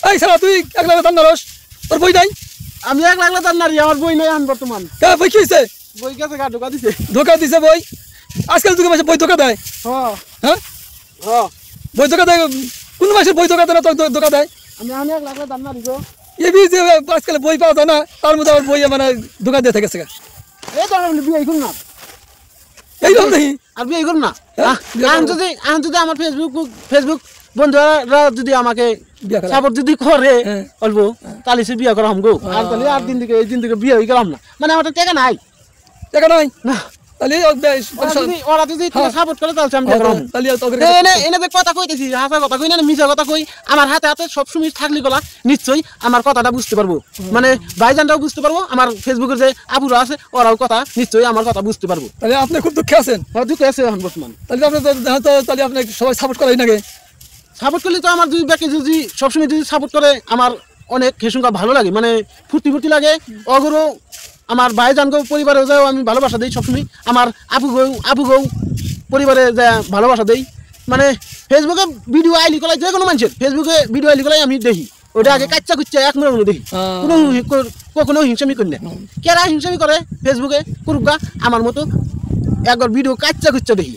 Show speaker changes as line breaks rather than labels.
এই শালা তুই একলা দান নারস তোর বই নাই
আমি একলা দান নারি আমার বই নাই আন বর্তমান
কা বই কি হইছে
বই গেছে গা
ধোকা দিছে বই আজকাল তুই মাসে বই ধোকা দেয়
হ্যাঁ
হ্যাঁ
হ্যাঁ
বই ধোকা দেয় কোন মাসে বই ধোকা দেয় না তোর ধোকা দেয়
আমি একলা দান নারি গো
এবি যে আজকাল বই পাওয়া যায় না তার মধ্যে আবার বই মানে ধোকা দিয়ে থাকে
এই তো আমি বিয়ে করব না
এই রকম নেই
আর বিয়ে করব না আমি যদি আমার ফেসবুক বন্ধুরা যদি আমাকে সাপোর্ট যদি করে অল্প তাহলে সে বিয়ে করা হামগো আর তাহলে 8 দিন থেকে এই দিন থেকে বিয়ে হয়ে গেলাম না মানে আমার টাকা নাই না
তাহলে
ওরা যদি সাপোর্ট করে তাহলে আমি করব তাহলে এনে দেখ কথা কইতেছি হাসা কথা কই না মিছা কথা কই আমার হাতে হাতে সব সময় থাকলি গলা নিশ্চয়ই আমার কথাটা বুঝতে পারবো মানে ভাইজানরাও বুঝতে পারবো আমার ফেসবুকের যে আপুরা আছে ওরাও কথা নিশ্চয়ই আমার কথা বুঝতে পারবো
তাহলে আপনি খুব দুঃখে আছেন
দুঃখে আছে এখন বর্তমান
তাহলে আপনি তাহলে আপনি সবাই সাপোর্ট করেন নাকি
সাপোর্ট করলে তো আমার দুই ব্যাকে যদি সবসময় যদি সাপোর্ট করে আমার অনেক খেসুঙ্কা ভালো লাগে মানে ফুর্তি লাগে অগরও আমার ভাইজানকেও পরিবারে যাও আমি ভালোবাসা দিই সবসময় আমার আপুকেও পরিবারে যা ভালোবাসা দেই মানে ফেসবুকে ভিডিও আইলি কলাই যে কোনো মানুষের ফেসবুকে ভিডিও আইলি কলাই আমি দেখি ওটা আগে কাচ্চা কুচ্চা এক মনে দেখি কখনো হিংসামি করি না কেরা হিংসামি করে ফেসবুকে করুক গা আমার মতো একবার ভিডিও কাচ্চা কুচ্চা দেখি